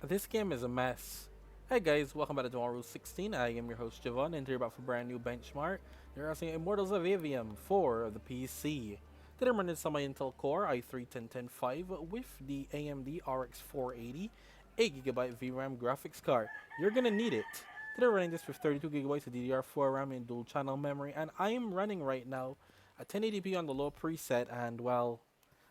This game is a mess. Hey guys, welcome back to Immortals 16. I am your host Javon, and here about for a brand new benchmark. They're asking Immortals of Aveum for the PC. Today I'm running my Intel Core i3-10105 with the AMD RX480, 8GB VRAM graphics card. You're gonna need it. Today we're running this with 32GB of DDR4 RAM and dual channel memory, and I am running right now at 1080p on the low preset, and well,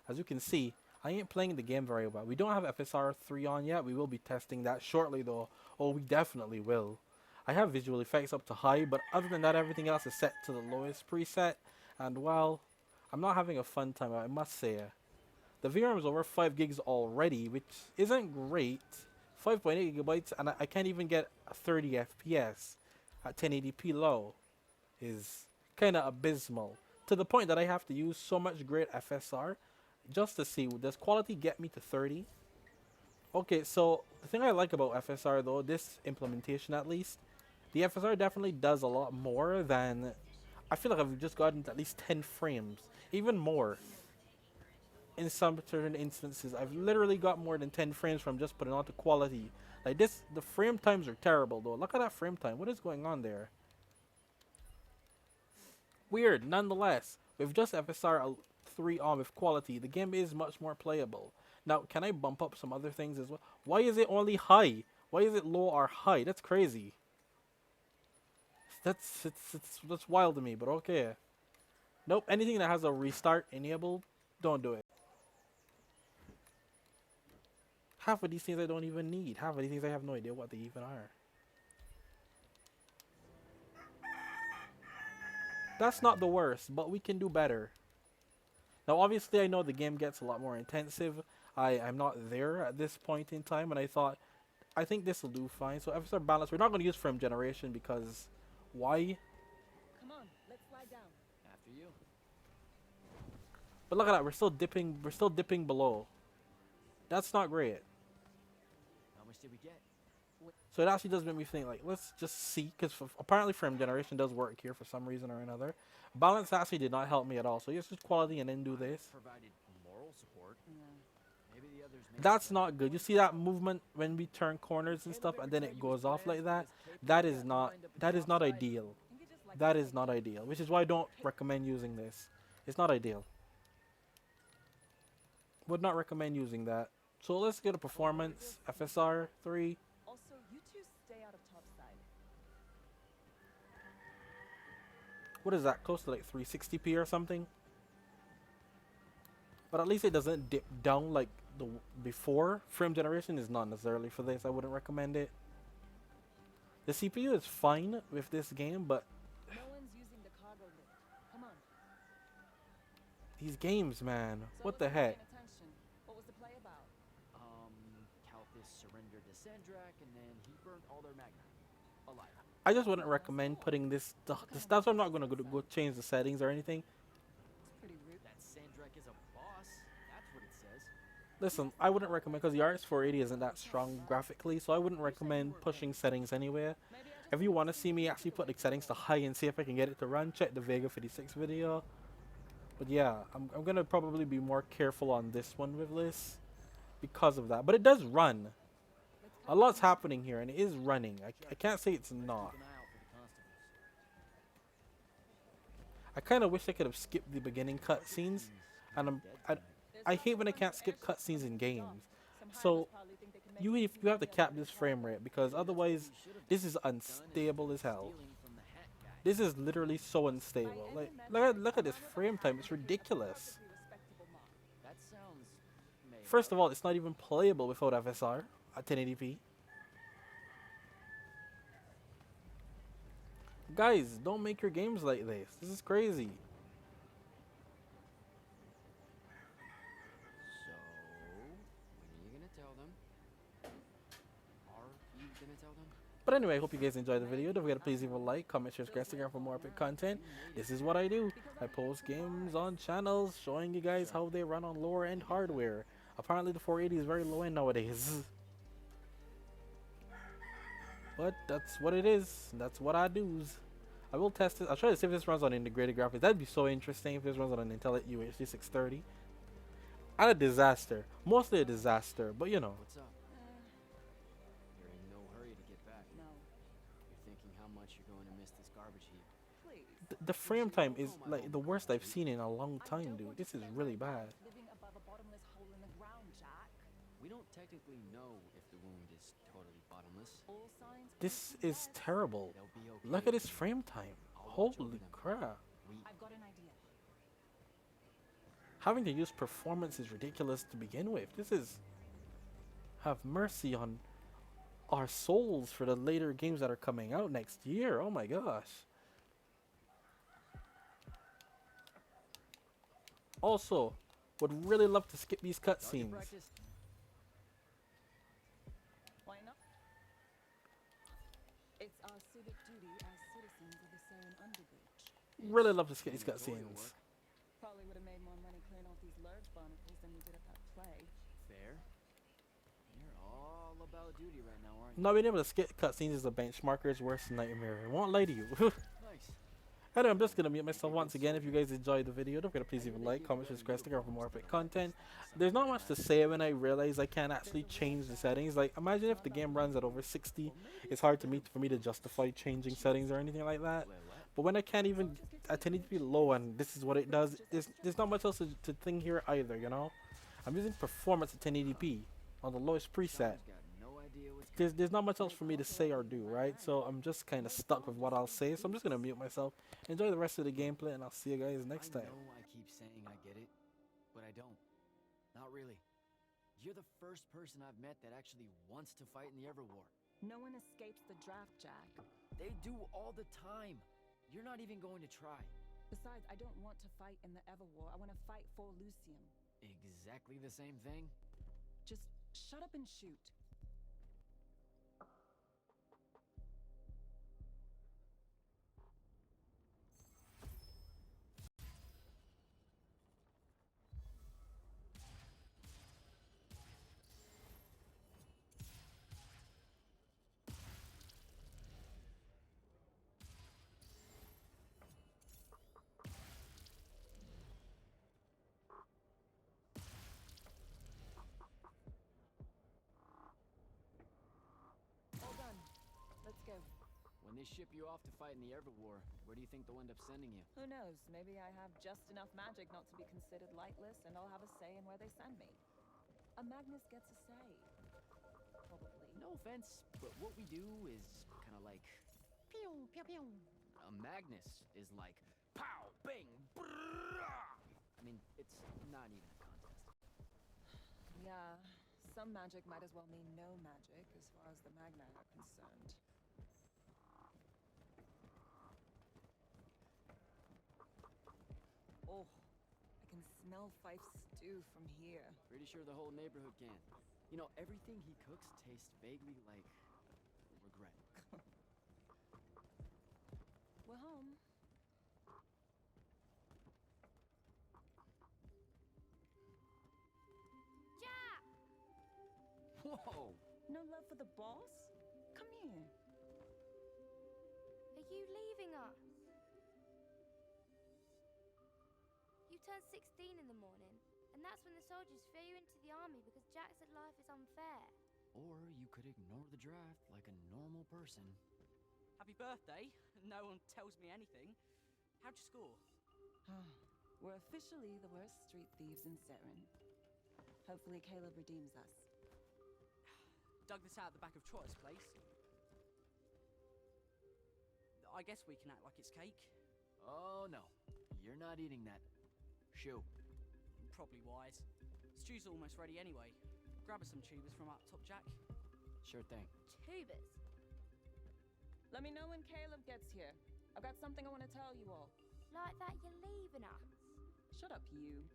as you can see, I ain't playing the game very well. We don't have FSR 3 on yet. We will be testing that shortly though. Oh, we definitely will. I have visual effects up to high, but other than that, everything else is set to the lowest preset. And well, I'm not having a fun time, I must say. The VRAM is over 5 gigs already, which isn't great. 5.8 gigabytes, and I can't even get 30 FPS at 1080p low. Is kind of abysmal. To the point that I have to use so much great FSR just to see, does quality get me to 30? Okay, so the thing I like about FSR though, this implementation at least, the FSR definitely does a lot more than, I feel like I've just gotten to at least 10 frames, even more. In some certain instances, I've literally got more than 10 frames from just putting on to quality. Like this, the frame times are terrible though. Look at that frame time. What is going on there? Weird, nonetheless. With just FSR 3 on with quality, the game is much more playable. Now, can I bump up some other things as well? Why is it only high? Why is it low or high? That's crazy. That's wild to me, but okay. Nope, anything that has a restart enabled, don't do it. Half of these things I don't even need. Half of these things I have no idea what they even are. That's not the worst, but we can do better. Now, obviously, I know the game gets a lot more intensive. I'm not there at this point in time, and I think this will do fine. So FSR balance, we're not going to use frame generation because why? Come on, let's slide down. After you. But look at that, we're still dipping below. That's not great. How much did we get? So it actually does make me think, like, let's just see, because apparently frame generation does work here for some reason or another. Balance actually did not help me at all, so yes, just quality and then do this. Provided moral support. Maybe the others may That's not good. You see that movement when we turn corners and stuff, and then it goes off like that? That is not ideal. That is not ideal, which is why I don't recommend using this. It's not ideal. Would not recommend using that. So let's get a performance, FSR 3. Also, you two stay out of topside. What is that? Close to like 360p or something? But at least it doesn't dip down like the before. Frame generation is not necessarily for this. I wouldn't recommend it. The CPU is fine with this game, but No one's using the cargo lift. Come on. these games, man, So what the wasn't heck? paying attention. What was the play about? CAMTASIA surrendered to Sandrak, and then he burnt all their magna. Alive. I just wouldn't recommend putting this. That's why I'm not gonna go change the settings or anything. It's pretty rude. That Sandrak is a boss. That's what it says. Listen, I wouldn't recommend because the RX480 isn't that strong graphically, so I wouldn't recommend pushing settings anywhere. Maybe I If you want to see me actually put the settings to high and see if I can get it to run, check the Vega 56 video. But yeah, I'm gonna probably be more careful on this one with this because of that. But it does run. A lot's happening here, and it is running. I can't say it's not. Keep an eye out for the constables. I kind of wish I could have skipped the beginning cutscenes, and I hate when I can't skip cutscenes in games. So if you have to cap this frame rate because otherwise this is unstable as hell. Stealing from the hat guy. This is literally so unstable. Like look at this frame time. It's ridiculous. That sounds made First of all, it's not even playable without FSR at 1080p. Guys, don't make your games like this. This is crazy. So, when are you gonna tell them? Are you gonna tell them? But anyway, I hope you guys enjoyed the video. Don't forget to please leave a like, comment, share, subscribe, Instagram for more epic content. This is what I do. I post games on channels showing you guys how they run on lower end hardware. Apparently the 480 is very low end nowadays. But that's what it is. That's what I do. I will test it. I'll try to see if this runs on integrated graphics. That'd be so interesting if this runs on an Intel UHD 630. And a disaster. Mostly a disaster, but you know. What's up? The frame time is like the worst I've seen in a long time, dude. This is really bad. Living above a bottomless hole in the ground, Jack. We don't technically know if the wound is totally bottomless. All signs point This to is yes. terrible. They'll be okay. Look at this frame time. I'll watch over Holy them. crap. I've got an idea. Having to use performance is ridiculous to begin with. This is... Have mercy on our souls for the later games that are coming out next year. Oh my gosh. Also, would really love to skip these Target cutscenes. practice. Why not? It's our civic duty as citizens of the Saren Underbridge. Really love to skip these Enjoy your cutscenes. work. Probably would have made more money clearing off these lurch barnacles than we did at that play. Fair. You're all about duty right now, aren't you? Not being able to skip cutscenes as a benchmarker is worse than nightmare. I won't lie to you. Nice. Anyway, I'm just gonna mute myself once again. If you guys enjoyed the video, don't forget to please leave a like, comment, subscribe, stick around for more epic content. There's not much to say when I realize I can't actually change the settings. Like, imagine if the game runs at over 60. It's hard for me to justify changing settings or anything like that. But when I can't even at 1080p low and this is what it does, there's not much else to think here either, you know? I'm using performance at 1080p on the lowest preset. Got no idea what's There's not much else for me to say or do, right? So I'm just kind of stuck with what I'll say. So I'm just gonna mute myself, enjoy the rest of the gameplay, and I'll see you guys next time. I know I keep saying I get it, but I don't. Not really. You're the first person I've met that actually wants to fight in the Everwar. No one escapes the draft, Jack. They do all the time. You're not even going to try. Besides, I don't want to fight in the Everwar. I want to fight for Lucium. Exactly the same thing? Just shut up and shoot. All done. Let's go. When they ship you off to fight in the Everwar, where do you think they'll end up sending you? Who knows? Maybe I have just enough magic not to be considered lightless, and I'll have a say in where they send me. A Magnus gets a say. Probably. No offense, but what we do is kind of like pew pew pew. A Magnus is like pow bang brrrah. I mean, it's not even a contest. Yeah, some magic might as well mean no magic as far as the Magna are concerned. Oh, I can smell Fife's stew from here. Pretty sure the whole neighborhood can. You know, everything he cooks tastes vaguely like regret. We're home. Jack! Whoa! No love for the boss? Come here. Are you leaving us? You turned 16 in the morning, and that's when the soldiers throw you into the army because Jack said life is unfair. Or you could ignore the draft like a normal person. Happy birthday. No one tells me anything. How'd you score? We're officially the worst street thieves in Saren. Hopefully Caleb redeems us. Dug this out the back of Trotter's place. I guess we can act like it's cake. Oh no, you're not eating that. Shoo. Probably wise. Stew's almost ready anyway. Grab us some tubers from up top, Jack. Sure thing. Tubers. Let me know when Caleb gets here. I've got something I want to tell you all. Like that you're leaving us. Shut up, you.